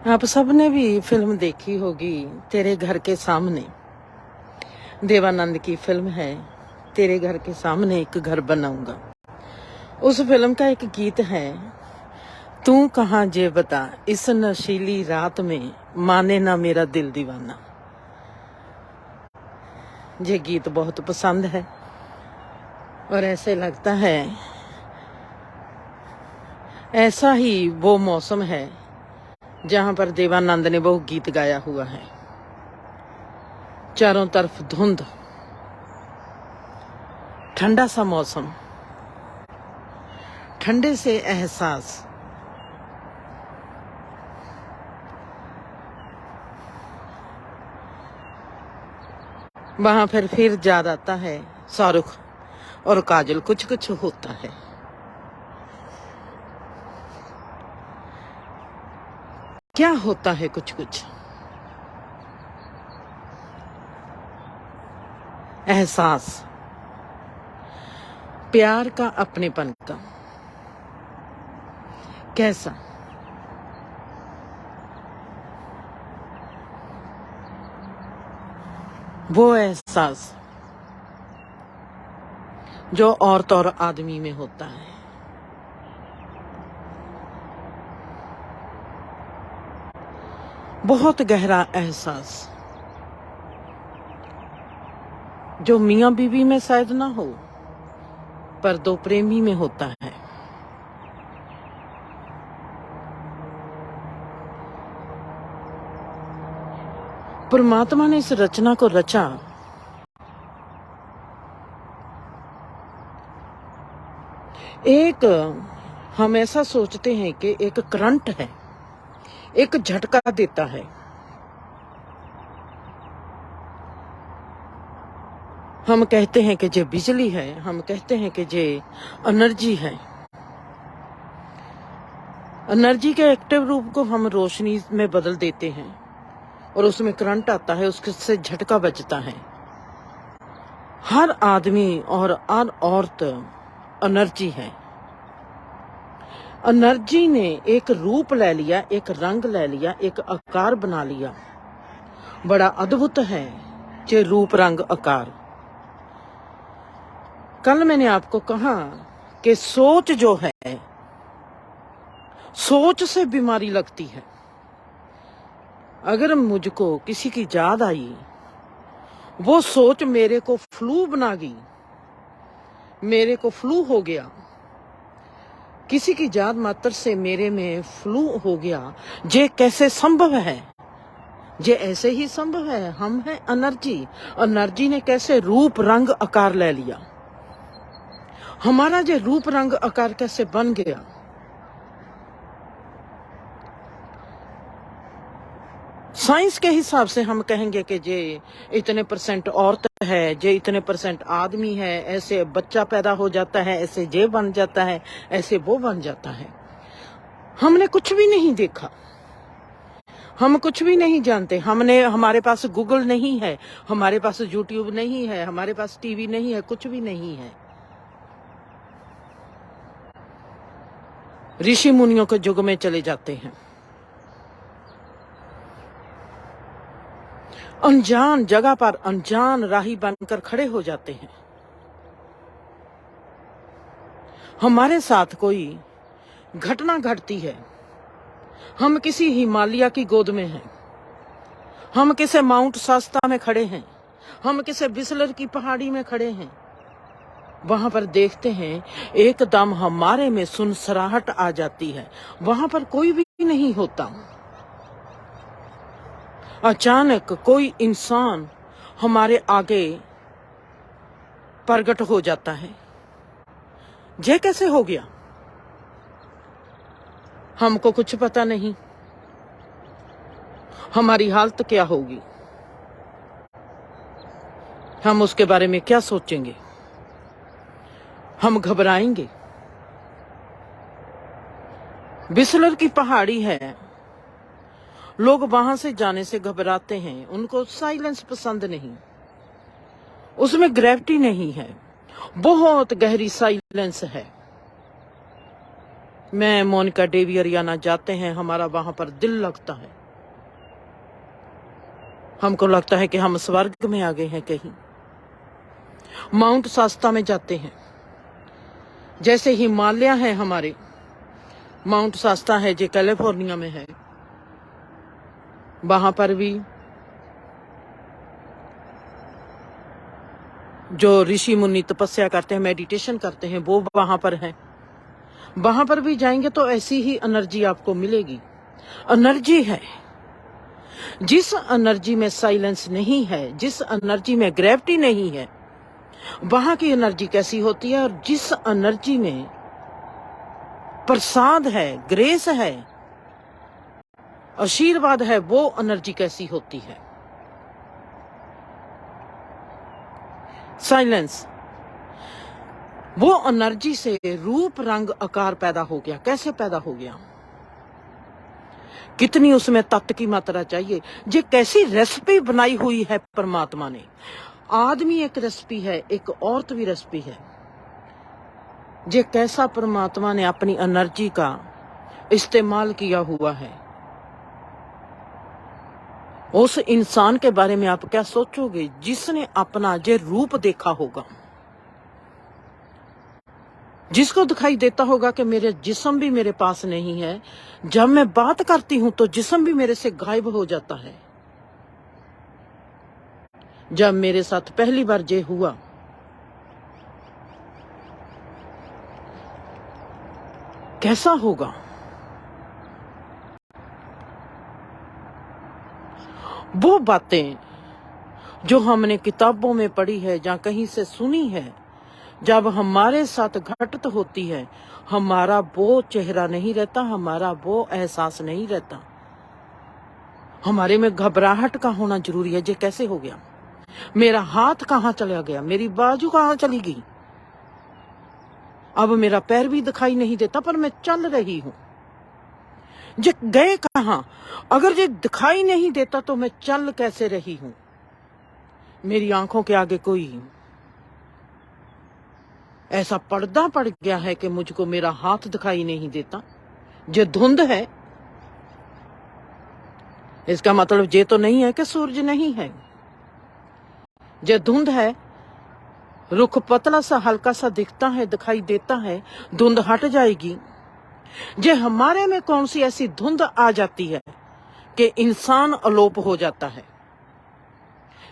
आप सबने भी फिल्म देखी होगी तेरे घर के सामने। देवानंद की फिल्म है तेरे घर के सामने एक घर बनाऊंगा। उस फिल्म का एक गीत है, तू कहाँ जे बता इस नशीली रात में माने ना मेरा दिल दीवाना। ये गीत बहुत पसंद है और ऐसे लगता है ऐसा ही वो मौसम है जहां पर देवानंद ने वो गीत गाया हुआ है। चारों तरफ धुंध, ठंडा सा मौसम, ठंडे से एहसास, वहां फिर याद आता है शाहरुख और काजल, कुछ कुछ होता है। क्या होता है कुछ कुछ एहसास, प्यार का, अपनेपन का। कैसा वो एहसास जो औरत और आदमी में होता है। बहुत गहरा एहसास जो मियां बीवी में शायद ना हो पर दो प्रेमी में होता है। परमात्मा ने इस रचना को रचा एक, हम ऐसा सोचते हैं कि एक करंट है, एक झटका देता है। हम कहते हैं कि ये बिजली है, हम कहते हैं कि ये एनर्जी है। एनर्जी के एक्टिव रूप को हम रोशनी में बदल देते हैं और उसमें करंट आता है, उससे झटका बजता है। हर आदमी और हर औरत एनर्जी है। एनर्जी ने एक रूप ले लिया, एक रंग ले लिया, एक आकार बना लिया। बड़ा अद्भुत है ये रूप, रंग, आकार। कल मैंने आपको कहा कि सोच जो है, सोच से बीमारी लगती है। अगर मुझको किसी की याद आई, वो सोच मेरे को फ्लू बना गई, मेरे को फ्लू हो गया, किसी की याद मात्र से मेरे में फ्लू हो गया, ये कैसे संभव है? ये ऐसे ही संभव है। हम हैं एनर्जी। एनर्जी ने कैसे रूप, रंग, आकार ले लिया। हमारा जो रूप, रंग, आकार कैसे बन गया? साइंस के हिसाब से हम कहेंगे कि ये इतने % औरत है, ये इतने % आदमी है, ऐसे बच्चा पैदा हो जाता है, ऐसे ये बन जाता है, ऐसे वो बन जाता है। हमने कुछ भी नहीं देखा, हम कुछ भी नहीं जानते। हमारे पास गूगल नहीं है, हमारे पास यूट्यूब नहीं है, हमारे पास टीवी नहीं है, कुछ भी नहीं है। ऋषि मुनियों के युग में चले जाते हैं। अनजान जगह पर अनजान राही बनकर खड़े हो जाते हैं। हमारे साथ कोई घटना घटती है, हम किसी हिमालय की गोद में हैं, हम किसी माउंट शास्ता में खड़े हैं, हम किसी बिसलर की पहाड़ी में खड़े हैं। वहां पर देखते हैं एकदम हमारे में सुनसराहट आ जाती है। वहां पर कोई भी नहीं होता। अचानक कोई इंसान हमारे आगे प्रकट हो जाता है। ये कैसे हो गया? हमको कुछ पता नहीं। हमारी हालत क्या होगी? हम उसके बारे में क्या सोचेंगे? हम घबराएंगे। बिसलर की पहाड़ी है, लोग वहां से जाने से घबराते हैं। उनको साइलेंस पसंद नहीं, उसमें ग्रेविटी नहीं है, बहुत गहरी साइलेंस है। मैं मोनिका देवी हरियाणा जाते हैं, हमारा वहां पर दिल लगता है। हमको लगता है कि हम स्वर्ग में आ गए हैं कहीं। माउंट शास्ता में जाते हैं, जैसे हिमालय है हमारे, माउंट शास्ता है जो कैलिफोर्निया में है, वहां पर भी जो ऋषि मुनि तपस्या करते हैं, मेडिटेशन करते हैं, वो वहां पर है। वहां पर भी जाएंगे तो ऐसी ही एनर्जी आपको मिलेगी। एनर्जी है, जिस एनर्जी में साइलेंस नहीं है, जिस एनर्जी में ग्रेविटी नहीं है, वहां की एनर्जी कैसी होती है। और जिस एनर्जी में प्रसाद है, ग्रेस है, आशीर्वाद है, वो एनर्जी कैसी होती है। साइलेंस, वो एनर्जी से रूप रंग आकार पैदा हो गया। कैसे पैदा हो गया, कितनी उसमें तत्व की मात्रा चाहिए। ये कैसी रेसिपी बनाई हुई है परमात्मा ने। आदमी एक रेसिपी है, एक औरत भी रेसिपी है। ये कैसा परमात्मा ने अपनी एनर्जी का इस्तेमाल किया हुआ है। उस इंसान के बारे में आप क्या सोचोगे जिसने अपना ये रूप देखा होगा, जिसको दिखाई देता होगा कि मेरे जिस्म भी मेरे पास नहीं है, जब मैं बात करती हूं तो जिस्म भी मेरे से गायब हो जाता है। जब मेरे साथ पहली बार ये हुआ, कैसा होगा। वो बातें जो हमने किताबों में पढ़ी है, जहां कहीं से सुनी है, जब हमारे साथ घटित होती है, हमारा वो चेहरा नहीं रहता, हमारा वो एहसास नहीं रहता। हमारे में घबराहट का होना जरूरी है। ये कैसे हो गया, मेरा हाथ कहाँ चला गया, मेरी बाजू कहाँ चली गई, अब मेरा पैर भी दिखाई नहीं देता पर मैं चल रही हूं। ये गए कहाँ, अगर ये दिखाई नहीं देता तो मैं चल कैसे रही हूं। मेरी आंखों के आगे कोई ऐसा पर्दा पड़ गया है कि मुझको मेरा हाथ दिखाई नहीं देता। ये धुंध है, इसका मतलब ये तो नहीं है कि सूरज नहीं है। ये धुंध है, रुख पतला सा हल्का सा दिखता है, दिखाई देता है, धुंध हट जाएगी। ये हमारे में कौन सी ऐसी धुंध आ जाती है कि इंसान अलोप हो जाता है।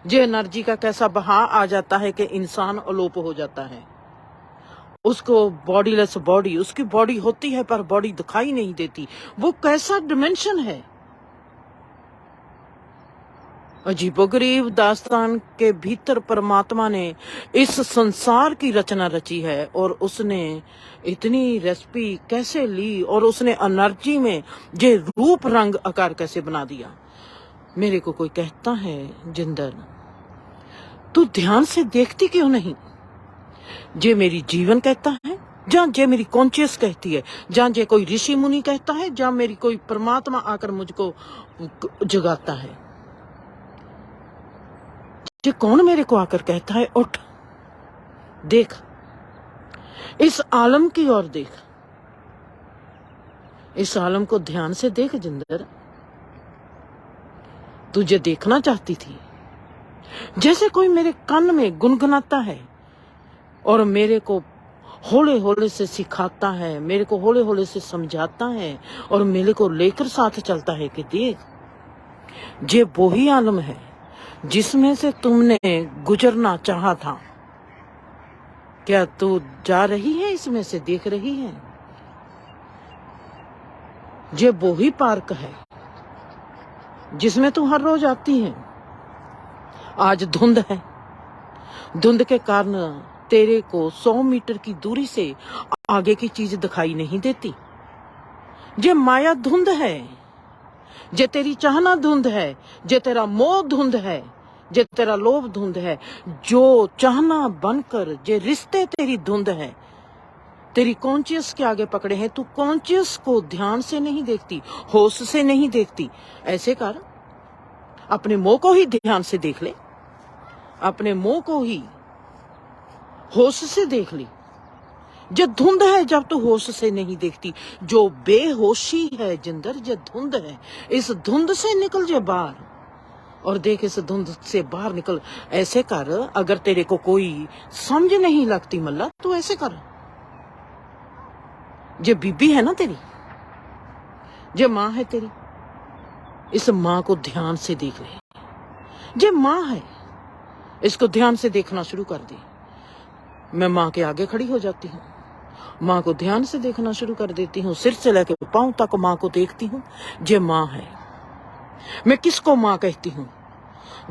ये एनर्जी का कैसा बहाव आ जाता है कि इंसान अलोप हो जाता है। उसको बॉडीलेस बॉडी, उसकी बॉडी होती है पर बॉडी दिखाई नहीं देती। वो कैसा डिमेंशन है। अजीबोगरीब दास्तान के भीतर परमात्मा ने इस संसार की रचना रची है, और उसने इतनी रेसिपी कैसे ली, और उसने एनर्जी में ये रूप रंग आकार कैसे बना दिया। मेरे को कोई कहता है, जिंदर तू ध्यान से देखती क्यों नहीं। जे मेरी जीवन कहता है, जहां जे मेरी कॉन्शियस कहती है, जहां जे कोई ऋषि मुनि कहता है, जहां मेरी कोई परमात्मा आकर मुझको जगाता है। ये कौन मेरे को आकर कहता है, उठ देख, इस आलम की ओर देख, इस आलम को ध्यान से देख। जिंदर तुझे देखना चाहती थी। जैसे कोई मेरे कान में गुनगुनाता है और मेरे को होले होले से सिखाता है, मेरे को होले होले से समझाता है, और मेरे को लेकर साथ चलता है कि देख, ये वही आलम है जिसमें से तुमने गुजरना चाहा था। क्या तू जा रही है इसमें से, देख रही है। ये वही पार्क है जिसमें तू हर रोज आती है। आज धुंध है, धुंध के कारण तेरे को 100 मीटर की दूरी से आगे की चीज दिखाई नहीं देती। ये माया धुंध है, जे तेरी चाहना धुंध है, जे तेरा मोह धुंध है, जे तेरा लोभ धुंध है। जो चाहना बनकर जे रिश्ते तेरी धुंध है, तेरी कॉन्शियस के आगे पकड़े हैं। तू कॉन्शियस को ध्यान से नहीं देखती, होश से नहीं देखती। ऐसे कर, अपने मोह को ही ध्यान से देख ले, अपने मोह को ही होश से देख ली। जे धुंध है जब तू होश से नहीं देखती, जो बेहोशी है जिंदर जे धुंध है, इस धुंध से निकल जे बाहर और देख, इस धुंध से बाहर निकल। ऐसे कर, अगर तेरे को कोई समझ नहीं लगती मल्ला, तू ऐसे कर, जे बीबी है ना तेरी, जे माँ है तेरी, इस माँ को ध्यान से देख ले। जे माँ है, इसको ध्यान से देखना शुरू कर दे। मैं माँ के आगे खड़ी हो जाती हूँ, माँ को ध्यान से देखना शुरू कर देती हूँ, सिर से लेकर पांव तक माँ को देखती हूँ। जे माँ है, मैं किसको माँ कहती हूँ?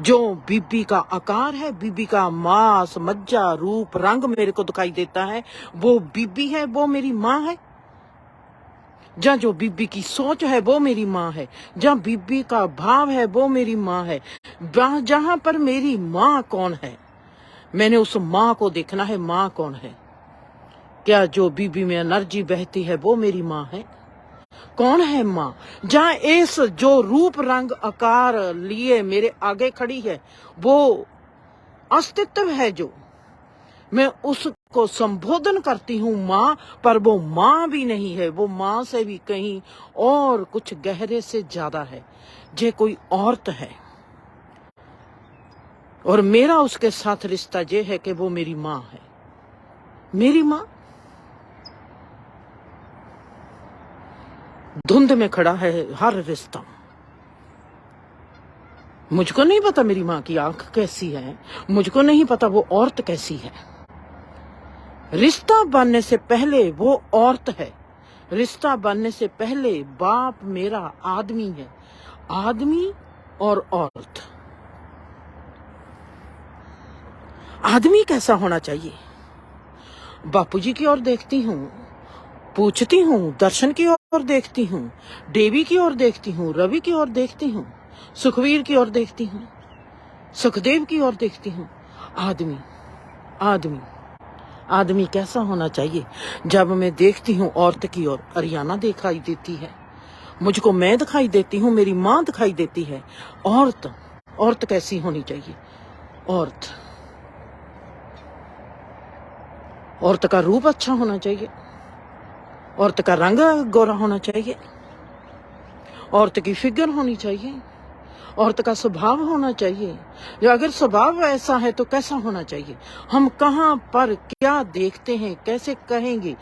जो बीबी का आकार है, बीबी का मांस मज्जा रूप रंग मेरे को दिखाई देता है, वो बीबी है, वो मेरी माँ है। जहाँ जो बीबी की सोच है वो मेरी माँ है, जहाँ बीबी का भाव है वो मेरी माँ है। जहाँ पर मेरी माँ कौन है, मैंने उस माँ को देखना है। माँ कौन है? क्या जो बीबी में एनर्जी बहती है वो मेरी माँ है? कौन है माँ? जहाँ इस जो रूप रंग आकार लिए मेरे आगे खड़ी है, वो अस्तित्व है, जो मैं उसको संबोधन करती हूँ माँ, पर वो माँ भी नहीं है, वो माँ से भी कहीं और कुछ गहरे से ज्यादा है। जे कोई औरत है और मेरा उसके साथ रिश्ता ये है कि वो मेरी माँ है। मेरी माँ धुंध में खड़ा है हर रिश्ता। मुझको नहीं पता मेरी माँ की आंख कैसी है, मुझको नहीं पता वो औरत कैसी है। रिश्ता बनने से पहले वो औरत है, रिश्ता बनने से पहले बाप मेरा आदमी है। आदमी और औरत। आदमी कैसा होना चाहिए? बापूजी की ओर देखती हूँ, पूछती हूँ, दर्शन की ओर देखती हूँ, देवी की ओर देखती हूँ, रवि की ओर देखती हूँ, सुखवीर की ओर देखती हूँ, सुखदेव की ओर देखती हूँ। आदमी, आदमी, आदमी कैसा होना चाहिए? जब मैं देखती हूँ औरत की ओर, अरियाना दिखाई देती है, मुझको मैं दिखाई देती हूँ, मेरी माँ दिखाई देती है। औरत, औरत कैसी होनी चाहिए? औरत, औरत का रूप अच्छा होना चाहिए, औरत का रंग गोरा होना चाहिए, औरत की फिगर होनी चाहिए, औरत का स्वभाव होना चाहिए। जो अगर स्वभाव ऐसा है तो कैसा होना चाहिए? हम कहाँ पर क्या देखते हैं, कैसे कहेंगे?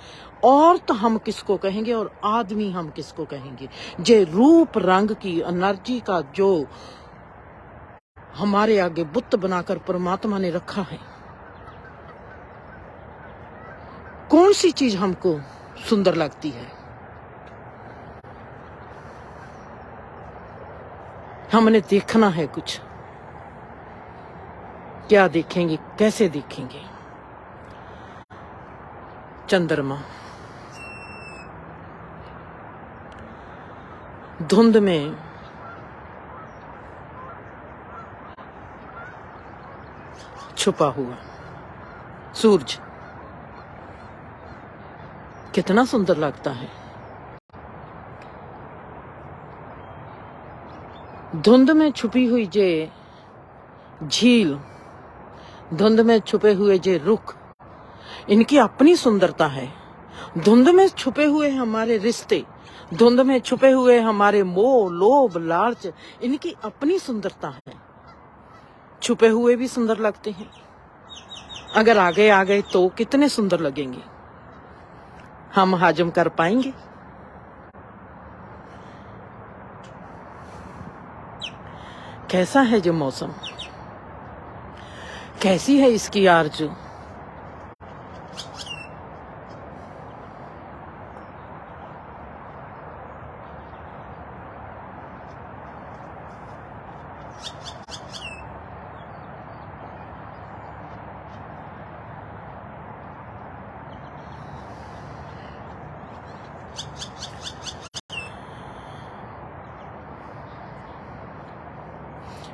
औरत हम किसको कहेंगे और आदमी हम किसको कहेंगे? जे रूप रंग की एनर्जी का जो हमारे आगे बुत बनाकर परमात्मा ने रखा है, कौन सी चीज हमको सुंदर लगती है? हमने देखना है कुछ। क्या देखेंगे, कैसे देखेंगे? चंद्रमा धुंध में छुपा हुआ सूरज कितना सुंदर लगता है। धुंध में छुपी हुई जे झील, धुंध में छुपे हुए जे रुख, इनकी अपनी सुंदरता है। धुंध में छुपे हुए हमारे रिश्ते, धुंध में छुपे हुए हमारे मोह लोभ लालच, इनकी अपनी सुंदरता है। छुपे हुए भी सुंदर लगते हैं, अगर आगे आ गए तो कितने सुंदर लगेंगे। हम हाजम कर पाएंगे? कैसा है जो मौसम, कैसी है इसकी आरज़ू?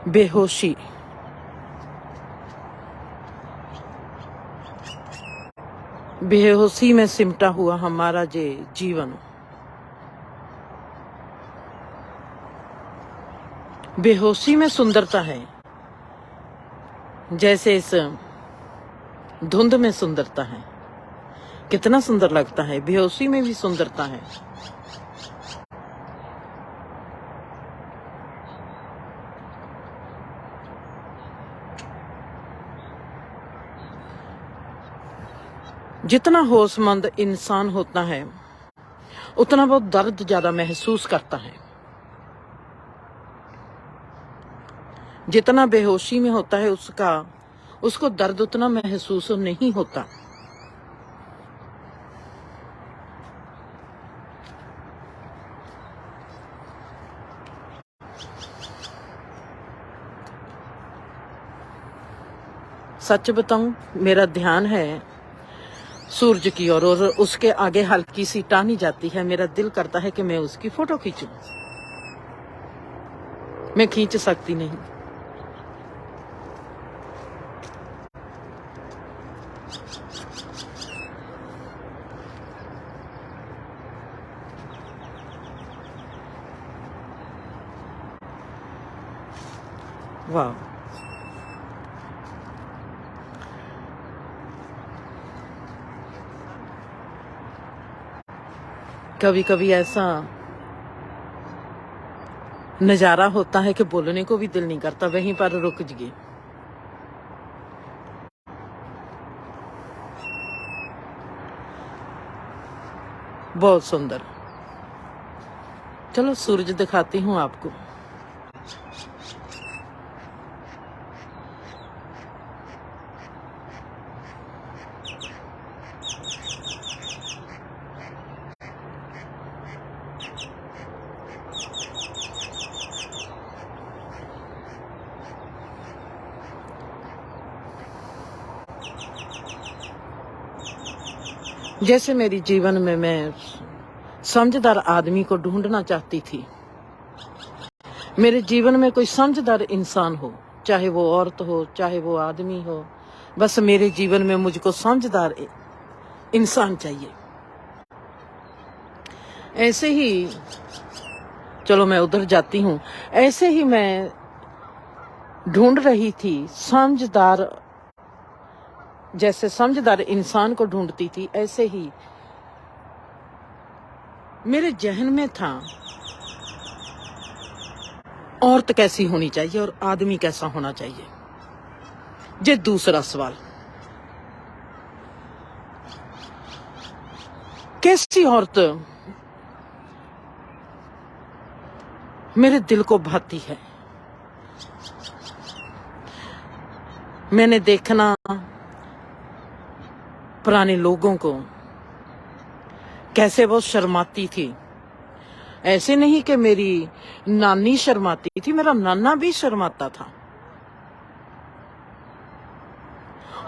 बेहोशी, बेहोशी में सिमटा हुआ हमारा जे जीवन, बेहोशी में सुंदरता है। जैसे इस धुंध में सुंदरता है, कितना सुंदर लगता है, बेहोशी में भी सुंदरता है। जितना होशमंद इंसान होता है उतना वो दर्द ज्यादा महसूस करता है। जितना बेहोशी में होता है उसको दर्द उतना महसूस नहीं होता। सच बताऊं, मेरा ध्यान है सूरज की ओर और उसके आगे हल्की सी टानी जाती है। मेरा दिल करता है कि मैं उसकी फोटो खींचूं, मैं खींच सकती नहीं। वाह, कभी कभी ऐसा नजारा होता है कि बोलने को भी दिल नहीं करता, वहीं पर रुक जाइए। बहुत सुंदर। चलो सूरज दिखाती हूँ आपको। जैसे मेरी जीवन में मैं समझदार आदमी को ढूंढना चाहती थी। मेरे जीवन में कोई समझदार इंसान हो, चाहे वो औरत हो चाहे वो आदमी हो, बस मेरे जीवन में मुझको समझदार इंसान चाहिए। ऐसे ही, चलो मैं उधर जाती हूँ। ऐसे ही मैं ढूंढ रही थी समझदार, जैसे समझदार इंसान को ढूंढती थी, ऐसे ही मेरे जहन में था औरत कैसी होनी चाहिए और आदमी कैसा होना चाहिए। ये दूसरा सवाल, कैसी औरत मेरे दिल को भाती है। मैंने देखना पुराने लोगों को, कैसे वो शर्माती थी। ऐसे नहीं कि मेरी नानी शर्माती थी, मेरा नाना भी शर्माता था।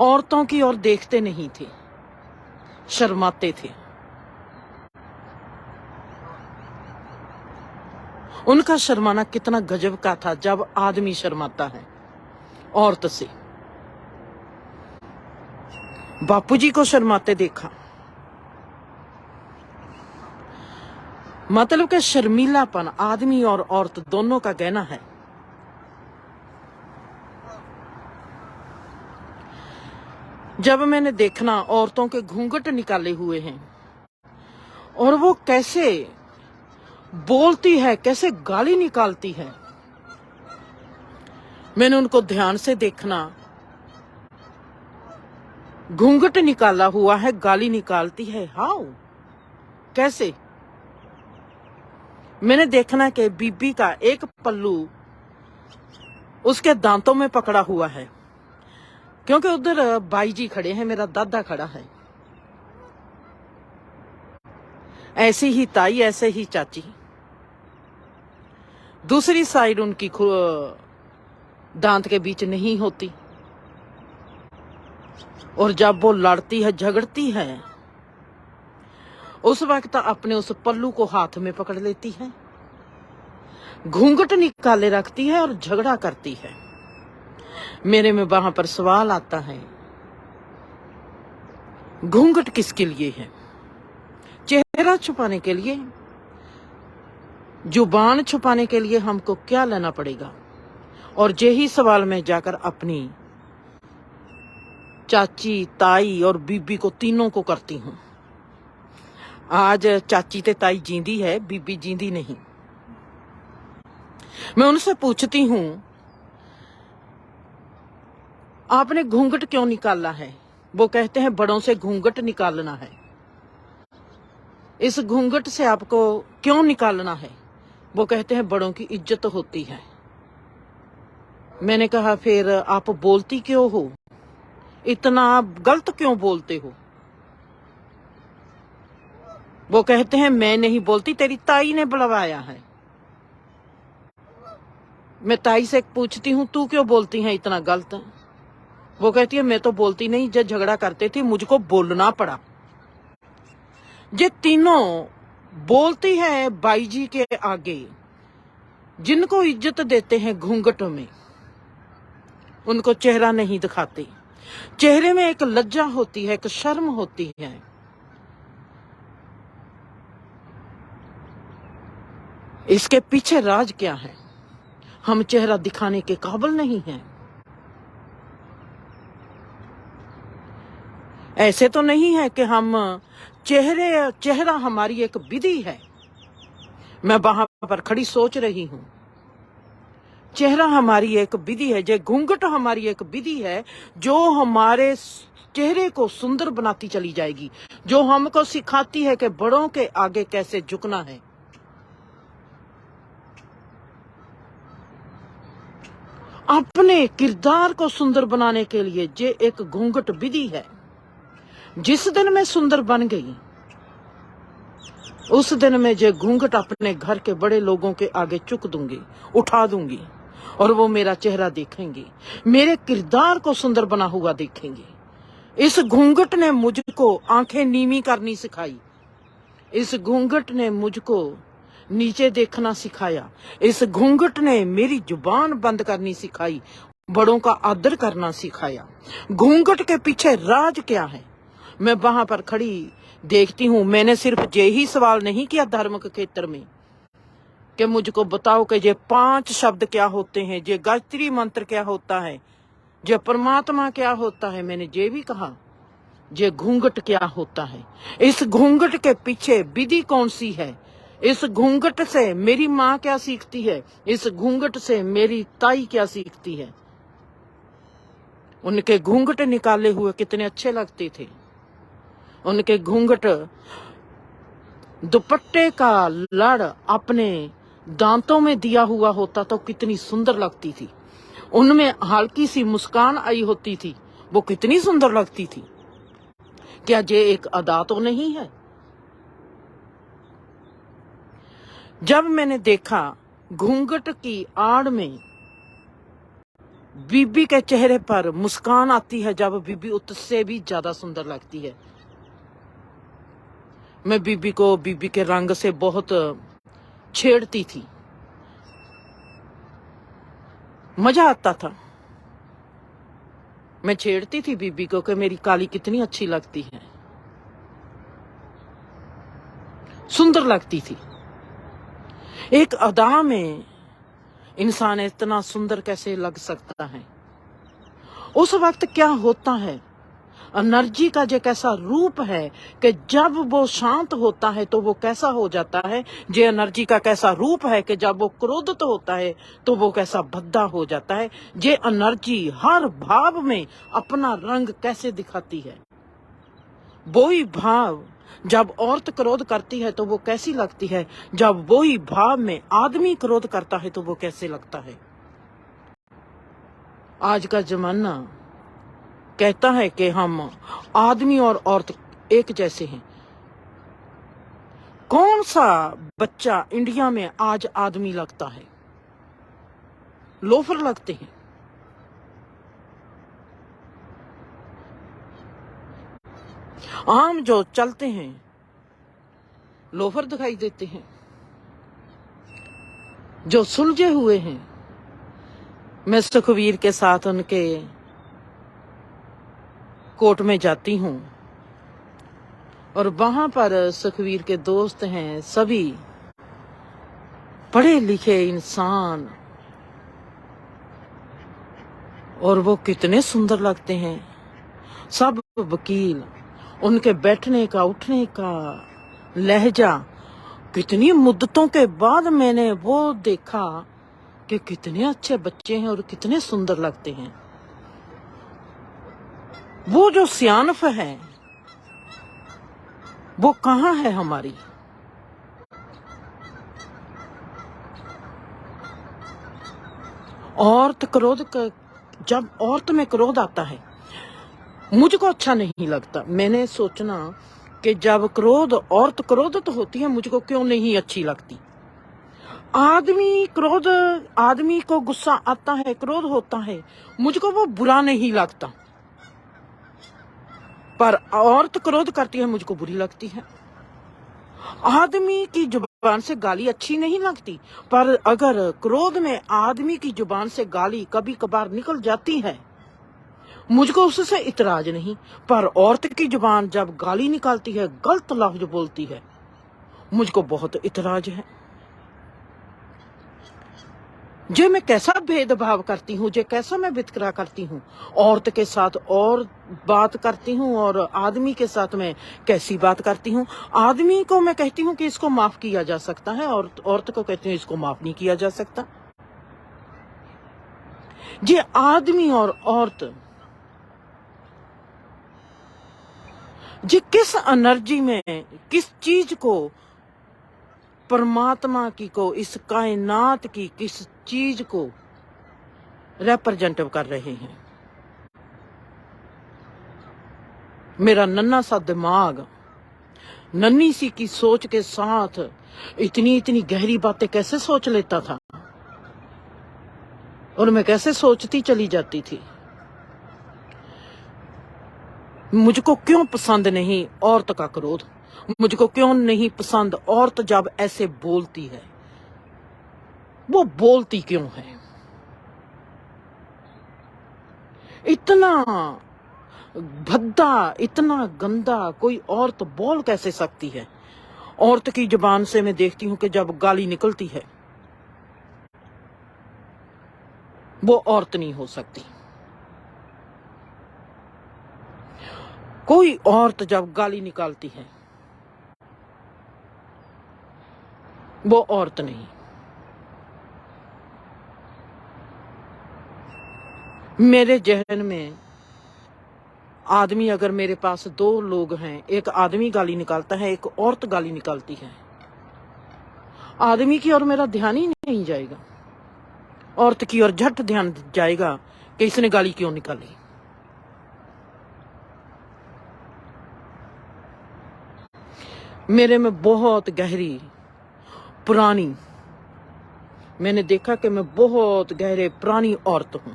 औरतों की ओर देखते नहीं थे, शर्माते थे। उनका शर्माना कितना गजब का था जब आदमी शर्माता है औरत से। बापूजी को शर्माते देखा, मतलब कि शर्मीलापन आदमी और औरत दोनों का गहना है। जब मैंने देखना औरतों के घूंघट निकाले हुए हैं और वो कैसे बोलती है, कैसे गाली निकालती है, मैंने उनको ध्यान से देखना। घूंघट निकाला हुआ है, गाली निकालती है, हाउ, कैसे? मैंने देखना कि बीबी का एक पल्लू उसके दांतों में पकड़ा हुआ है, क्योंकि उधर बाई जी खड़े हैं, मेरा दादा खड़ा है। ऐसी ही ताई, ऐसे ही चाची। दूसरी साइड उनकी दांत के बीच नहीं होती, और जब वो लड़ती है, झगड़ती है, उस वक्त अपने उस पल्लू को हाथ में पकड़ लेती है, घूंघट निकाले रखती है और झगड़ा करती है। मेरे में वहां पर सवाल आता है, घूंघट किसके लिए है? चेहरा छुपाने के लिए? जुबान छुपाने के लिए हमको क्या लेना पड़ेगा? और यही सवाल मैं जाकर अपनी चाची, ताई और बीबी को, तीनों को करती हूं। आज चाची ते ताई जींदी है, बीबी जींदी नहीं। मैं उनसे पूछती हूं, आपने घूंघट क्यों निकाला है? वो कहते हैं बड़ों से घूंघट निकालना है। इस घूंघट से आपको क्यों निकालना है? वो कहते हैं बड़ों की इज्जत होती है। मैंने कहा फिर आप बोलती क्यों हो? इतना आप गलत क्यों बोलते हो? वो कहते हैं मैं नहीं बोलती, तेरी ताई ने बुलवाया है। मैं ताई से पूछती हूँ तू क्यों बोलती है इतना गलत? वो कहती है मैं तो बोलती नहीं, जब झगड़ा करते थे मुझको बोलना पड़ा। ये तीनों बोलती है बाई जी के आगे, जिनको इज्जत देते हैं घूंघट में, उनको चेहरा नहीं दिखाते। चेहरे में एक लज्जा होती है, एक शर्म होती है। इसके पीछे राज क्या है? हम चेहरा दिखाने के काबिल नहीं हैं। ऐसे तो नहीं है कि हम चेहरा हमारी एक विधि है। मैं वहां पर खड़ी सोच रही हूं, चेहरा हमारी एक विधि है, जो घूंघट हमारी एक विधि है, जो हमारे चेहरे को सुंदर बनाती चली जाएगी, जो हमको सिखाती है कि बड़ों के आगे कैसे झुकना है। अपने किरदार को सुंदर बनाने के लिए ये एक घूंघट विधि है। जिस दिन मैं सुंदर बन गई, उस दिन मैं ये घूंघट अपने घर के बड़े लोगों के आगे चुक दूंगी, उठा दूंगी, और वो मेरा चेहरा देखेंगे, मेरे किरदार को सुंदर बना हुआ देखेंगे। इस घूंघट ने मुझको आंखें नीवी करनी सिखाई। इस घूंघट ने मुझको नीचे देखना सिखाया। इस घूंघट ने मेरी जुबान बंद करनी सिखाई, बड़ों का आदर करना सिखाया। घूंघट के पीछे राज क्या है? मैं वहां पर खड़ी देखती हूं। मैंने सिर्फ ये ही सवाल नहीं किया धर्म के क्षेत्र में कि मुझको बताओ कि ये 5 शब्द क्या होते हैं, ये गायत्री मंत्र क्या होता है, ये परमात्मा क्या होता है। मैंने ये भी कहा ये घूंघट क्या होता है। इस घूंघट के पीछे विधि कौन सी है? इस घूंघट से मेरी माँ क्या सीखती है? इस घूंघट से मेरी ताई क्या सीखती है? उनके घूंघट निकाले हुए कितने अच्छे लगते थे। उनके घूंघट दुपट्टे का लड़ अपने दांतों में दिया हुआ होता तो कितनी सुंदर लगती थी। उनमें हल्की सी मुस्कान आई होती थी, वो कितनी सुंदर लगती थी। क्या ये एक अदा तो नहीं है? जब मैंने देखा घूंघट की आड़ में बीबी के चेहरे पर मुस्कान आती है, जब बीबी उससे भी ज्यादा सुंदर लगती है। मैं बीबी को बीबी के रंग से बहुत छेड़ती थी, मजा आता था। मैं छेड़ती थी बीबी को कि मेरी काली कितनी अच्छी लगती है, सुंदर लगती थी। एक अदा में इंसान इतना सुंदर कैसे लग सकता है? उस वक्त क्या होता है, एनर्जी का जो कैसा रूप है कि जब वो शांत होता है तो वो कैसा हो जाता है। जे एनर्जी का कैसा रूप है कि जब वो क्रोधित होता है तो वो कैसा भद्दा हो जाता है। जे एनर्जी हर भाव में अपना रंग कैसे दिखाती है। वही भाव जब औरत क्रोध करती है तो वो कैसी लगती है, जब वही भाव में आदमी क्रोध करता है तो वो कैसे लगता है। आज का जमाना कहता है कि हम आदमी और औरत एक जैसे हैं। कौन सा बच्चा इंडिया में आज आदमी लगता है? लोफर लगते हैं। आम जो चलते हैं लोफर दिखाई देते हैं। जो सुलझे हुए हैं, मैं सुखवीर के साथ उनके कोर्ट में जाती हूं और वहां पर सुखवीर के दोस्त हैं, सभी पढ़े लिखे इंसान, और वो कितने सुंदर लगते हैं। सब वकील, उनके बैठने का, उठने का, लहजा, कितनी मुद्दतों के बाद मैंने वो देखा कि कितने अच्छे बच्चे हैं और कितने सुंदर लगते हैं। वो जो सियानफ है वो कहाँ है हमारी? जब औरत में क्रोध आता है मुझको अच्छा नहीं लगता। मैंने सोचना कि जब औरत क्रोधित होती है मुझको क्यों नहीं अच्छी लगती। आदमी को गुस्सा आता है, क्रोध होता है, मुझको वो बुरा नहीं लगता, पर औरत क्रोध करती है मुझको बुरी लगती है। आदमी की जुबान से गाली अच्छी नहीं लगती, पर अगर क्रोध में आदमी की जुबान से गाली कभी कभार निकल जाती है मुझको उससे इतराज नहीं, पर औरत की जुबान जब गाली निकालती है, गलत लफ्ज बोलती है, मुझको बहुत इतराज है। जे मैं कैसा भेदभाव करती हूँ, जे कैसा मैं वितकरा करती हूँ। औरत के साथ और बात करती हूँ और आदमी के साथ मैं कैसी बात करती हूँ। आदमी को मैं कहती हूँ कि इसको माफ किया जा सकता है और औरत को कहती हूँ इसको माफ नहीं किया जा सकता। जे आदमी और औरत जे किस एनर्जी में, किस चीज को, परमात्मा की को, इस कायनात की किस चीज को रिप्रेजेंट कर रहे हैं। मेरा नन्हा सा दिमाग नन्ही सी की सोच के साथ इतनी गहरी बातें कैसे सोच लेता था और मैं कैसे सोचती चली जाती थी। मुझको क्यों पसंद नहीं औरत का क्रोध, मुझको क्यों नहीं पसंद औरत जब ऐसे बोलती है। वो बोलती क्यों है? इतना भद्दा, इतना गंदा कोई औरत बोल कैसे सकती है? औरत की जुबान से मैं देखती हूं कि जब गाली निकलती है वो औरत नहीं हो सकती। कोई औरत जब गाली निकालती है वो औरत नहीं। मेरे जहन में आदमी, अगर मेरे पास दो लोग हैं, एक आदमी गाली निकालता है, एक औरत गाली निकालती है, आदमी की ओर मेरा ध्यान ही नहीं जाएगा, औरत की ओर झट ध्यान जाएगा कि इसने गाली क्यों निकाली। मेरे में बहुत गहरी पुरानी, मैंने देखा कि मैं बहुत गहरे पुरानी औरत हूं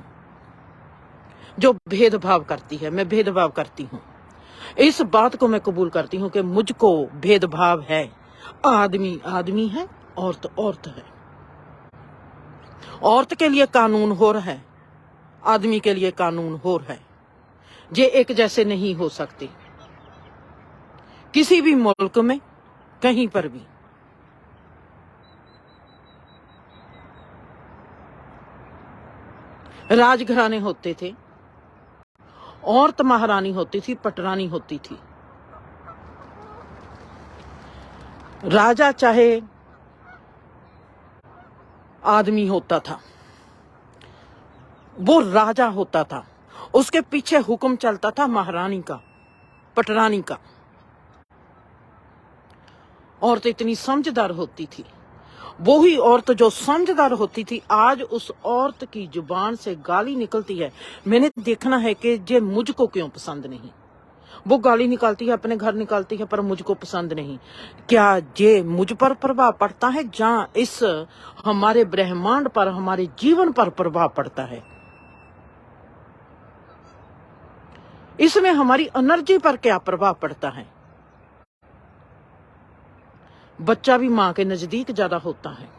जो भेदभाव करती है। मैं भेदभाव करती हूं, इस बात को मैं कबूल करती हूं कि मुझको भेदभाव है। आदमी आदमी है, औरत औरत है। औरत के लिए कानून हो रहा है, आदमी के लिए कानून हो रहा है। ये एक जैसे नहीं हो सकते किसी भी मुल्क में, कहीं पर भी। राजघराने होते थे, औरत महारानी होती थी, पटरानी होती थी। राजा चाहे आदमी होता था, वो राजा होता था, उसके पीछे हुक्म चलता था महारानी का, पटरानी का। औरत इतनी समझदार होती थी। वो ही औरत जो समझदार होती थी, आज उस औरत की जुबान से गाली निकलती है। मैंने देखना है कि ये मुझको क्यों पसंद नहीं। वो गाली निकालती है, अपने घर निकालती है, पर मुझको पसंद नहीं। क्या ये मुझ पर प्रभाव पड़ता है? जहां इस हमारे ब्रह्मांड पर, हमारे जीवन पर प्रभाव पड़ता है, इसमें हमारी एनर्जी पर क्या प्रभाव पड़ता है? बच्चा भी मां के नजदीक ज्यादा होता है,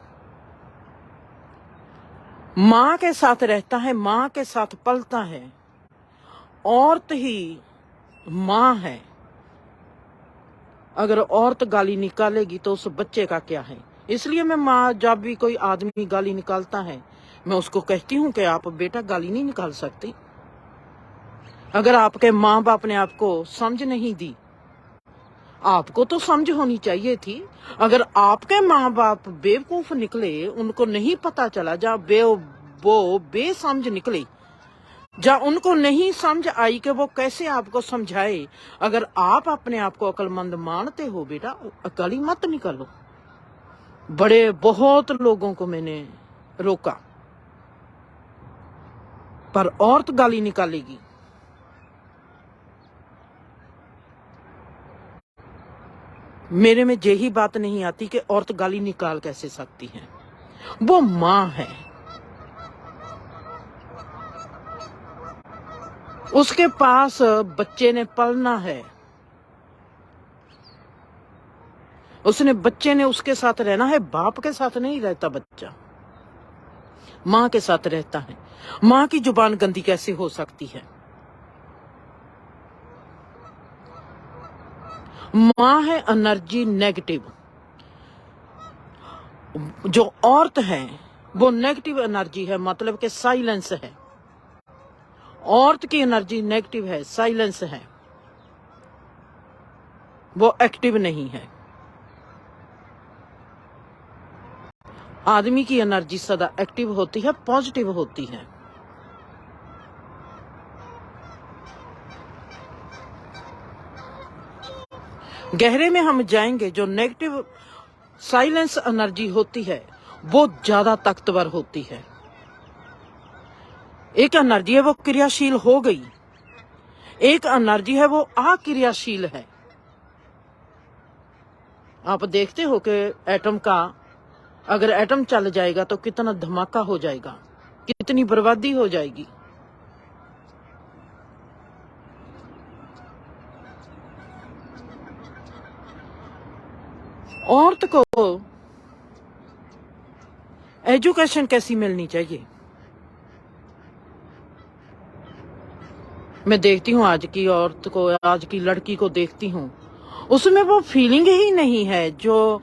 मां के साथ रहता है, मां के साथ पलता है। औरत ही मां है। अगर औरत गाली निकालेगी तो उस बच्चे का क्या है? इसलिए मैं मां, जब भी कोई आदमी गाली निकालता है, मैं उसको कहती हूं कि आप बेटा गाली नहीं निकाल सकते। अगर आपके माँ बाप ने आपको समझ नहीं दी, आपको तो समझ होनी चाहिए थी। अगर आपके माँ बाप बेवकूफ निकले, उनको नहीं पता चला, वो बेसमझ निकले, जहाँ उनको नहीं समझ आई कि वो कैसे आपको समझाए, अगर आप अपने आप को अक्लमंद मानते हो बेटा, अकली मत निकलो। बहुत लोगों को मैंने रोका, पर औरत गाली निकालेगी। मेरे में यही बात नहीं आती कि औरत गाली निकाल कैसे सकती है। वो माँ है, उसके पास बच्चे ने पलना है, बच्चे ने उसके साथ रहना है। बाप के साथ नहीं रहता बच्चा, माँ के साथ रहता है। माँ की जुबान गंदी कैसे हो सकती है? माँ है एनर्जी नेगेटिव। जो औरत है वो नेगेटिव एनर्जी है, मतलब कि साइलेंस है। औरत की एनर्जी नेगेटिव है, साइलेंस है, वो एक्टिव नहीं है। आदमी की एनर्जी सदा एक्टिव होती है, पॉजिटिव होती है। गहरे में हम जाएंगे, जो नेगेटिव साइलेंस एनर्जी होती है वो ज्यादा ताकतवर होती है। एक एनर्जी है वो क्रियाशील हो गई, एक एनर्जी है वो अक्रियाशील है। आप देखते हो कि एटम का, अगर एटम चल जाएगा तो कितना धमाका हो जाएगा, कितनी बर्बादी हो जाएगी। औरत को एजुकेशन कैसी मिलनी चाहिए? मैं देखती हूँ आज की औरत को, आज की लड़की को देखती हूँ, उसमें वो फीलिंग ही नहीं है जो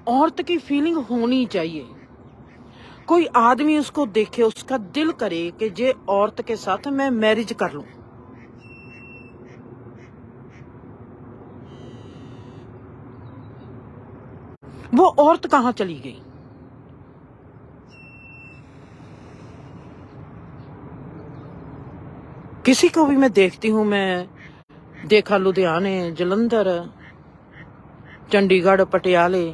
औरत की फीलिंग होनी चाहिए। कोई आदमी उसको देखे, उसका दिल करे कि जे औरत के साथ मैं मैरिज कर लूं। वो औरत कहां चली गई? किसी को भी मैं देखती हूँ, मैं देखा लुधियाने, जलंधर, चंडीगढ़, पटियाले,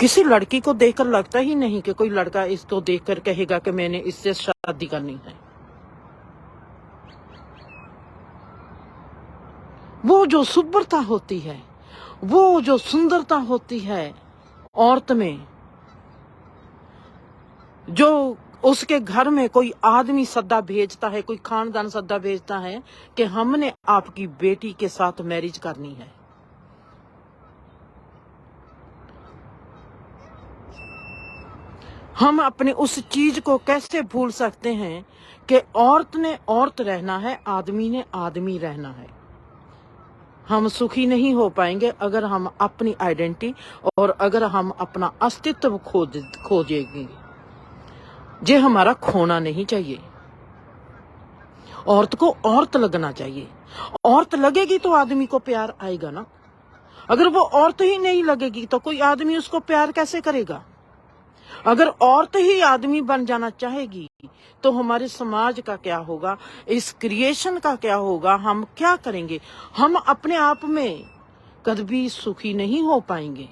किसी लड़की को देखकर लगता ही नहीं कि कोई लड़का इसको देखकर कहेगा कि मैंने इससे शादी करनी है। वो जो सुंदरता होती है, वो जो सुंदरता होती है औरत में, जो उसके घर में कोई आदमी सद्दा भेजता है, कोई खानदान सद्दा भेजता है कि हमने आपकी बेटी के साथ मैरिज करनी है। हम अपने उस चीज को कैसे भूल सकते हैं कि औरत ने औरत रहना है, आदमी ने आदमी रहना है। हम सुखी नहीं हो पाएंगे अगर हम अपनी आइडेंटिटी और अगर हम अपना अस्तित्व खोजेंगे। ये हमारा खोना नहीं चाहिए। औरत को औरत लगना चाहिए। औरत लगेगी तो आदमी को प्यार आएगा ना। अगर वो औरत ही नहीं लगेगी तो कोई आदमी उसको प्यार कैसे करेगा? अगर औरत ही आदमी बन जाना चाहेगी तो हमारे समाज का क्या होगा, इस क्रिएशन का क्या होगा, हम क्या करेंगे? हम अपने आप में कभी सुखी नहीं हो पाएंगे।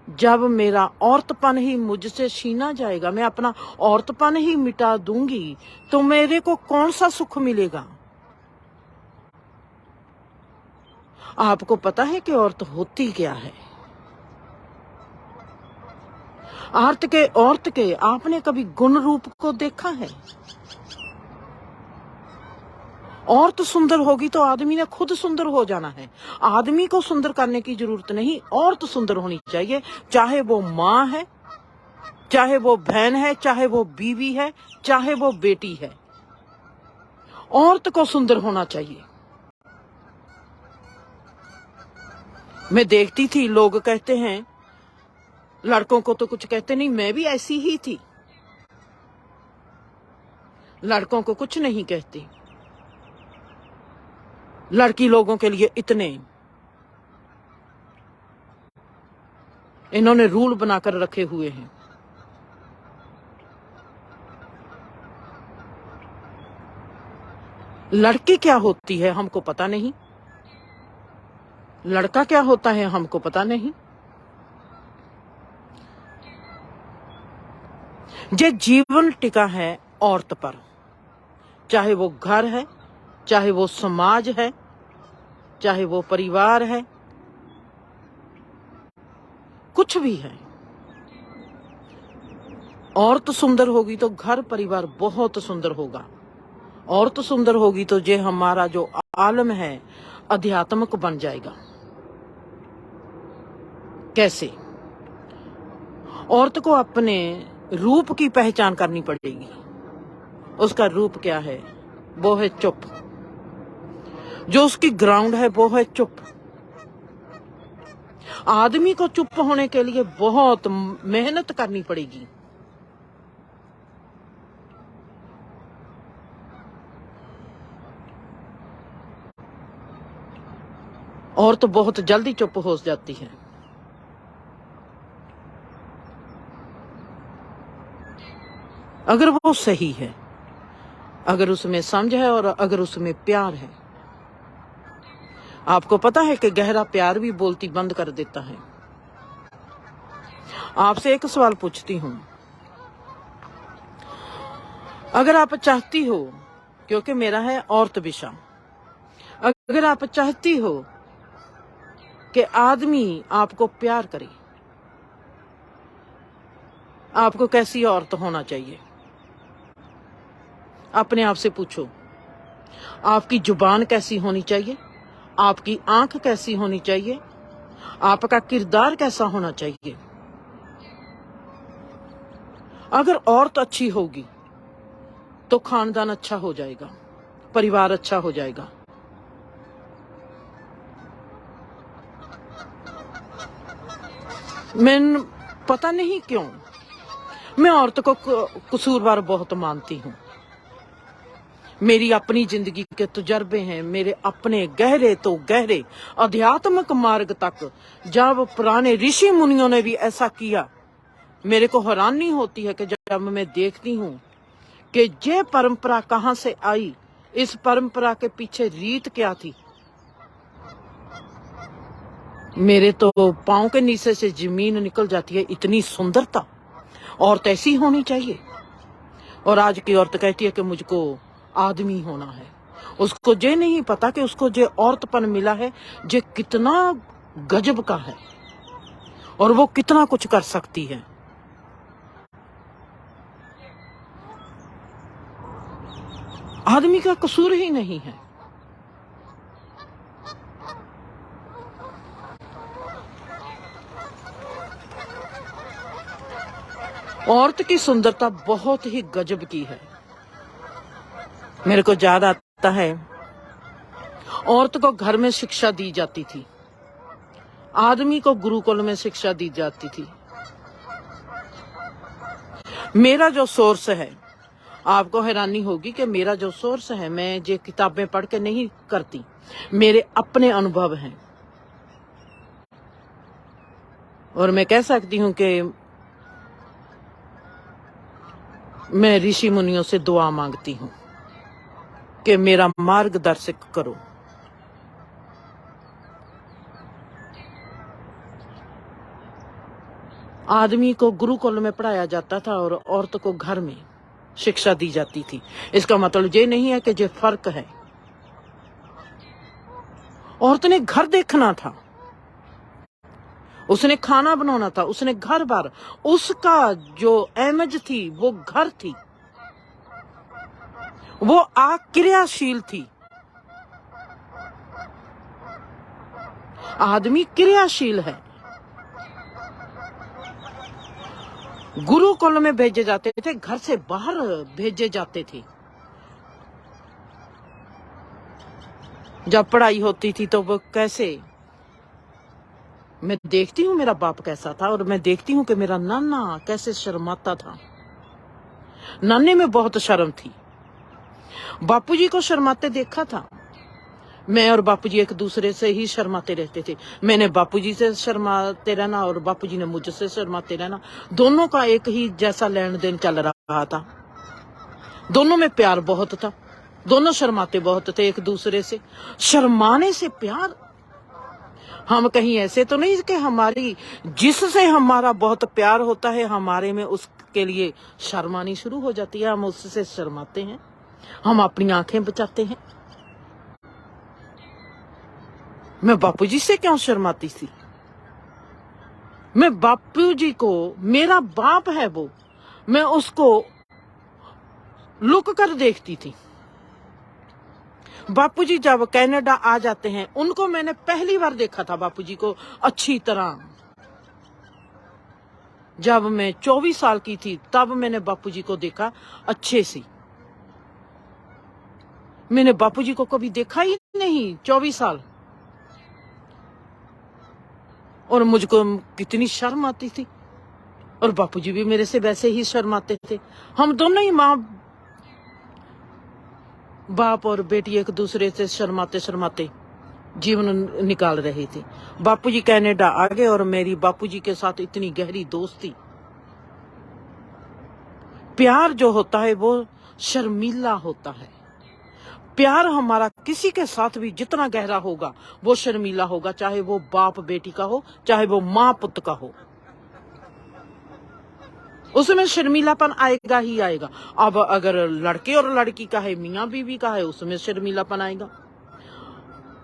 जब मेरा औरतपन ही मुझसे छीना जाएगा, मैं अपना औरतपन ही मिटा दूंगी, तो मेरे को कौन सा सुख मिलेगा? आपको पता है कि औरत होती क्या है? औरत के आपने कभी गुण रूप को देखा है? औरत सुंदर होगी तो आदमी ने खुद सुंदर हो जाना है। आदमी को सुंदर करने की जरूरत नहीं, औरत सुंदर होनी चाहिए। चाहे वो माँ है, चाहे वो बहन है, चाहे वो बीवी है, चाहे वो बेटी है, औरत को सुंदर होना चाहिए। मैं देखती थी, लोग कहते हैं, लड़कों को तो कुछ कहते नहीं, मैं भी ऐसी ही थी, लड़कों को कुछ नहीं कहती। लड़की लोगों के लिए इतने इन्होंने रूल बनाकर रखे हुए हैं। लड़की क्या होती है हमको पता नहीं, लड़का क्या होता है हमको पता नहीं। ये जीवन टिका है औरत पर, चाहे वो घर है, चाहे वो समाज है, चाहे वो परिवार है, कुछ भी है। औरत सुंदर होगी तो घर परिवार बहुत सुंदर होगा। औरत सुंदर होगी तो ये हमारा जो आलम है अध्यात्मक बन जाएगा। कैसे? औरत को अपने रूप की पहचान करनी पड़ेगी। उसका रूप क्या है? वो है चुप। जो उसकी ग्राउंड है वो है चुप। आदमी को चुप होने के लिए बहुत मेहनत करनी पड़ेगी। और तो बहुत जल्दी चुप हो जाती है। अगर वो सही है, अगर उसमें समझ है और अगर उसमें प्यार है। आपको पता है कि गहरा प्यार भी बोलती बंद कर देता है। आपसे एक सवाल पूछती हूं, अगर आप चाहती हो, क्योंकि मेरा है औरत विषय, अगर आप चाहती हो कि आदमी आपको प्यार करे, आपको कैसी औरत होना चाहिए? अपने आप से पूछो। आपकी जुबान कैसी होनी चाहिए? आपकी आंख कैसी होनी चाहिए? आपका किरदार कैसा होना चाहिए? अगर औरत अच्छी होगी तो खानदान अच्छा हो जाएगा, परिवार अच्छा हो जाएगा। मैं पता नहीं क्यों मैं औरत को कसूरवार बहुत मानती हूं। मेरी अपनी जिंदगी के तजुर्बे हैं, मेरे अपने गहरे तो गहरे आध्यात्मिक मार्ग तक, जब पुराने ऋषि मुनियों ने भी ऐसा किया, मेरे को हैरानी होती है कि जब मैं देखती हूं कि ये परंपरा कहां से आई, इस परंपरा के पीछे रीत क्या थी। मेरे तो पांव के नीचे से जमीन निकल जाती है, इतनी सुंदरता। औरत ऐसी होनी चाहिए। और आज की औरत कहती है कि मुझको आदमी होना है। उसको ये नहीं पता कि उसको जो औरतपन मिला है ये कितना गजब का है और वो कितना कुछ कर सकती है। आदमी का कसूर ही नहीं है। औरत की सुंदरता बहुत ही गजब की है। मेरे को याद आता है, औरत को घर में शिक्षा दी जाती थी, आदमी को गुरुकुल में शिक्षा दी जाती थी। मेरा जो सोर्स है, आपको हैरानी होगी कि मेरा जो सोर्स है, मैं ये किताबें पढ़ के नहीं करती, मेरे अपने अनुभव हैं। और मैं कह सकती हूं कि मैं ऋषि मुनियों से दुआ मांगती हूं कि मेरा मार्गदर्शक करो। आदमी को गुरुकुल में पढ़ाया जाता था और औरत को घर में शिक्षा दी जाती थी। इसका मतलब ये नहीं है कि ये फर्क है। औरत ने घर देखना था, उसने खाना बनाना था, उसने घर बार, उसका जो इमेज थी वो घर थी, वो क्रियाशील थी। आदमी क्रियाशील है। गुरुकुल में भेजे जाते थे, घर से बाहर भेजे जाते थे। जब पढ़ाई होती थी तो वो कैसे, मैं देखती हूँ मेरा बाप कैसा था और मैं देखती हूँ कि मेरा नाना कैसे शर्माता था। नाने में बहुत शर्म थी। बापूजी को शर्माते देखा था, मैं और बापूजी एक दूसरे से ही शर्माते रहते थे। मैंने बापूजी से शर्माते रहना और बापूजी ने मुझसे शर्माते रहना। दोनों का एक ही जैसा लेन देन चल रहा था। दोनों में प्यार बहुत था। दोनों शर्माते बहुत थे एक दूसरे से। शर्माने से प्यार, हम कहीं ऐसे तो नहीं कि हमारी जिससे हमारा बहुत प्यार होता है हमारे में उसके लिए शर्मानी शुरू हो जाती है। हम उससे शर्माते हैं, हम अपनी आंखें बचाते हैं। मैं बापूजी से क्यों शर्माती थी? मैं बापूजी को, मेरा बाप है वो, मैं उसको लुक कर देखती थी। बापूजी जब कनाडा आ जाते हैं, उनको मैंने पहली बार देखा था बापूजी को अच्छी तरह। जब मैं 24 साल की थी तब मैंने बापूजी को देखा अच्छे से। मैंने बापूजी को कभी देखा ही नहीं 24 साल। और मुझको कितनी शर्म आती थी और बापूजी भी मेरे से वैसे ही शर्माते थे। हम दोनों ही माँ बाप और बेटी एक दूसरे से शर्माते शर्माते जीवन निकाल रहे थे। बापूजी कनाडा आ गए और मेरी बापूजी के साथ इतनी गहरी दोस्ती। प्यार जो होता है वो शर्मीला होता है। प्यार हमारा किसी के साथ भी जितना गहरा होगा वो शर्मीला होगा, चाहे वो बाप बेटी का हो, चाहे वो माँ पुत्र का हो, उसमें शर्मीलापन आएगा ही आएगा। अब अगर लड़के और लड़की का है, मियाँ बीवी का है, उसमें शर्मीलापन आएगा।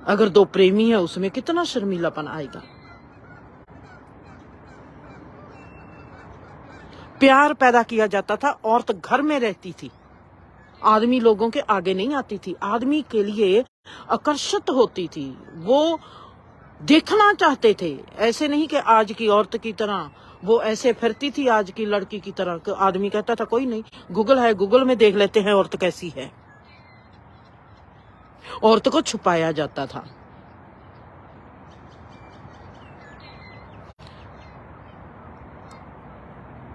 अगर दो प्रेमी है उसमें कितना शर्मीलापन आएगा। प्यार पैदा किया जाता था, औरत घर में रहती थी, आदमी लोगों के आगे नहीं आती थी, आदमी के लिए आकर्षित होती थी, वो देखना चाहते थे। ऐसे नहीं कि आज की औरत की तरह वो ऐसे फिरती थी आज की लड़की की तरह। आदमी कहता था कोई नहीं, गूगल है, गूगल में देख लेते हैं औरत कैसी है। औरत को छुपाया जाता था।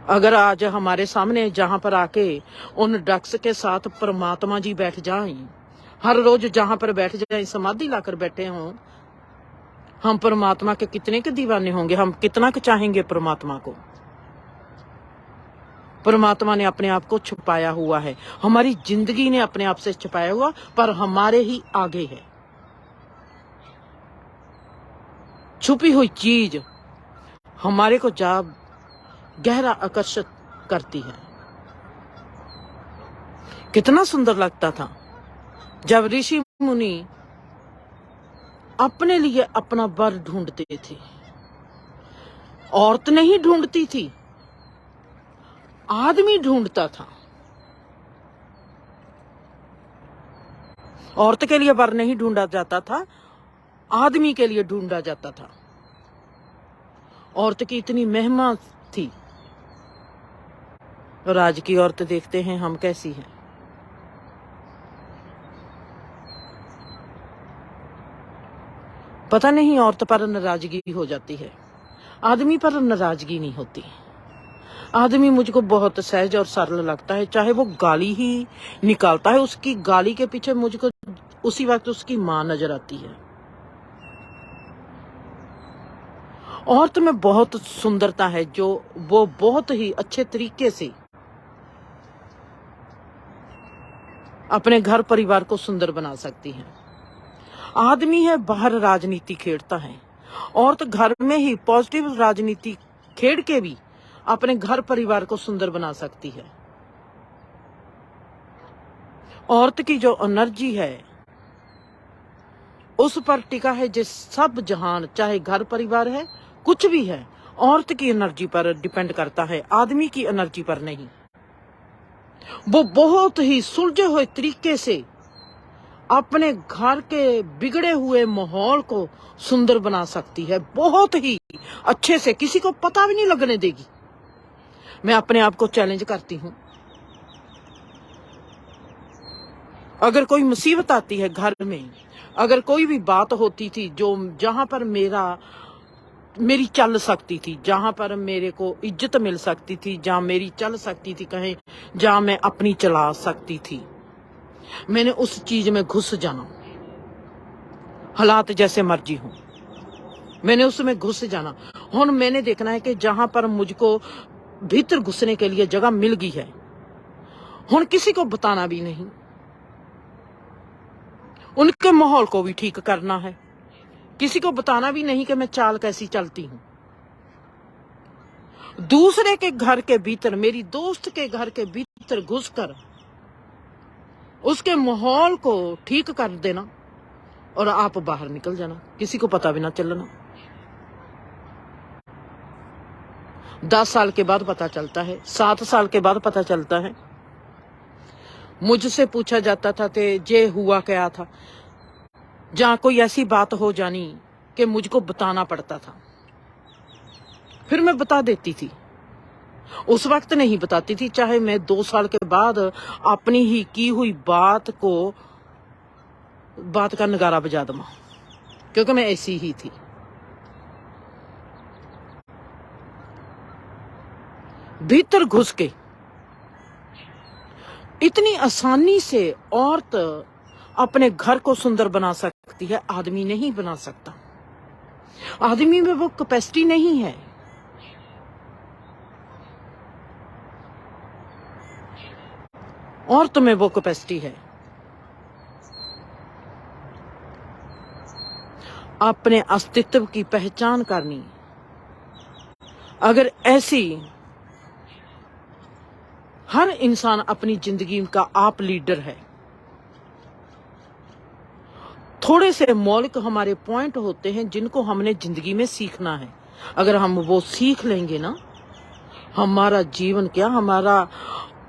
अगर आज हमारे सामने जहां पर आके उन डक्स के साथ परमात्मा जी बैठ जाएं, हर रोज जहां पर बैठ जाएं, समाधि लाकर बैठे हों, हम परमात्मा के कितने के दीवाने होंगे। हम कितना के चाहेंगे परमात्मा को। परमात्मा ने अपने आप को छुपाया हुआ है, हमारी जिंदगी ने अपने आप से छुपाया हुआ, पर हमारे ही आगे है। छुपी हुई चीज हमारे को जब गहरा आकर्षित करती है। कितना सुंदर लगता था जब ऋषि मुनि अपने लिए अपना वर ढूंढते थे। औरत नहीं ढूंढती थी, आदमी ढूंढता था। औरत के लिए वर नहीं ढूंढा जाता था, आदमी के लिए ढूंढा जाता था। औरत की इतनी महिमा थी। और आज की औरत देखते हैं हम कैसी है। पता नहीं औरत पर नाराजगी हो जाती है, आदमी पर नाराजगी नहीं होती। आदमी मुझको बहुत सहज और सरल लगता है, चाहे वो गाली ही निकालता है, उसकी गाली के पीछे मुझको उसी वक्त उसकी माँ नजर आती है। औरत में बहुत सुंदरता है जो वो बहुत ही अच्छे तरीके से अपने घर परिवार को सुंदर बना सकती है। आदमी है बाहर राजनीति खेलता है, औरत घर में ही पॉजिटिव राजनीति खेल के भी अपने घर परिवार को सुंदर बना सकती है। औरत की जो एनर्जी है उस पर टिका है जिस सब जहान, चाहे घर परिवार है कुछ भी है, औरत की एनर्जी पर डिपेंड करता है, आदमी की एनर्जी पर नहीं। वो बहुत ही सुलझे हुए तरीके से अपने घर के बिगड़े हुए माहौल को सुंदर बना सकती है, बहुत ही अच्छे से, किसी को पता भी नहीं लगने देगी। मैं अपने आप को चैलेंज करती हूँ। अगर कोई मुसीबत आती है घर में, अगर कोई भी बात होती थी जो जहां पर मेरी चल सकती थी, जहां पर मेरे को इज्जत मिल सकती थी, जहां मेरी चल सकती थी, कहें जहां मैं अपनी चला सकती थी, मैंने उस चीज में घुस जाना। हालात जैसे मर्जी हो, मैंने उसमें घुस जाना। हुण मैंने देखना है कि जहां पर मुझको भीतर घुसने के लिए जगह मिल गई है, हुण किसी को बताना भी नहीं, उनके माहौल को भी ठीक करना है, किसी को बताना भी नहीं कि मैं चाल कैसी चलती हूं। दूसरे के घर के भीतर, मेरी दोस्त के घर के भीतर घुसकर उसके माहौल को ठीक कर देना और आप बाहर निकल जाना, किसी को पता भी ना चलना। 10 साल के बाद पता चलता है, 7 साल के बाद पता चलता है। मुझसे पूछा जाता था कि ये हुआ क्या था, जहां कोई ऐसी बात हो जानी कि मुझको बताना पड़ता था, फिर मैं बता देती थी। उस वक्त नहीं बताती थी, चाहे मैं 2 साल के बाद अपनी ही की हुई बात का नगारा बजा दूं, क्योंकि मैं ऐसी ही थी। भीतर घुस के इतनी आसानी से औरत अपने घर को सुंदर बना सकती है, आदमी नहीं बना सकता। आदमी में वो कैपेसिटी नहीं है। औरत में वो कैपेसिटी है। अपने अस्तित्व की पहचान करनी, अगर ऐसी हर इंसान अपनी जिंदगी का आप लीडर है। थोड़े से मौलिक हमारे पॉइंट होते हैं जिनको हमने जिंदगी में सीखना है। अगर हम वो सीख लेंगे ना, हमारा जीवन क्या, हमारा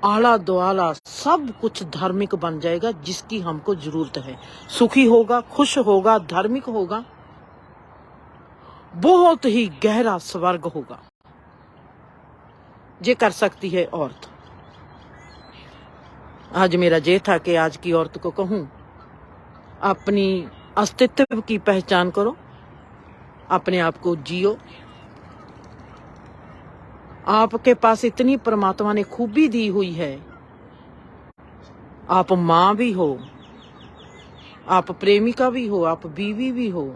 आला दुआला सब कुछ धार्मिक बन जाएगा, जिसकी हमको जरूरत है। सुखी होगा, खुश होगा, धार्मिक होगा, बहुत ही गहरा स्वर्ग होगा। ये कर सकती है औरत। आज मेरा ये था कि आज की औरत को कहूं, अपनी अस्तित्व की पहचान करो, अपने आप को जियो। आपके पास इतनी परमात्मा ने खूबी दी हुई है। आप मां भी हो, आप प्रेमिका भी हो, आप बीवी भी हो,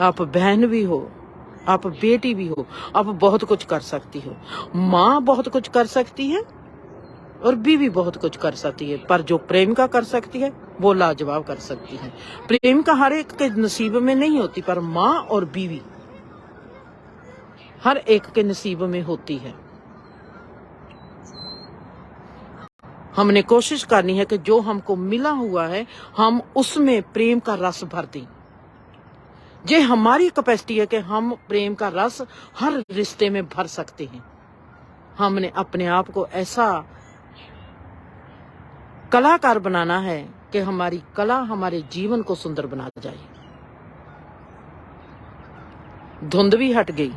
आप बहन भी हो, आप बेटी भी हो, आप बहुत कुछ कर सकती हो। मां बहुत कुछ कर सकती है और बीवी बहुत कुछ कर सकती है, पर जो प्रेमिका कर सकती है वो लाजवाब कर सकती है। प्रेमिका हर एक के नसीब में नहीं होती, पर मां और बीवी हर एक के नसीब में होती है। हमने कोशिश करनी है कि जो हमको मिला हुआ है हम उसमें प्रेम का रस भर दें। ये हमारी कैपेसिटी है कि हम प्रेम का रस हर रिश्ते में भर सकते हैं। हमने अपने आप को ऐसा कलाकार बनाना है कि हमारी कला हमारे जीवन को सुंदर बना जाए। धुंध भी हट गई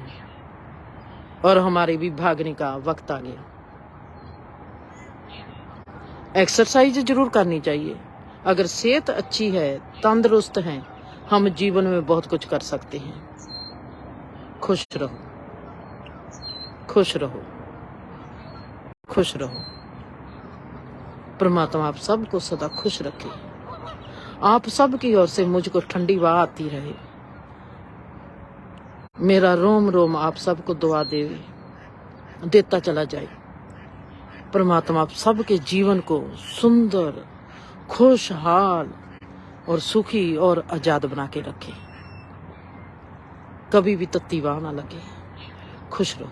और हमारे भी भागने का वक्त आ गया। एक्सरसाइज जरूर करनी चाहिए। अगर सेहत अच्छी है, तंदुरुस्त हैं, हम जीवन में बहुत कुछ कर सकते हैं। खुश रहो, खुश रहो, खुश रहो। परमात्मा आप सबको सदा खुश रखे। आप सबकी ओर से मुझको ठंडी हवा आती रहे। मेरा रोम रोम आप सबको दुआ देता चला जाए। परमात्मा आप सबके जीवन को सुंदर, खुशहाल और सुखी और आजाद बना के रखे। कभी भी तत्ती वाह ना लगे। खुश रहो।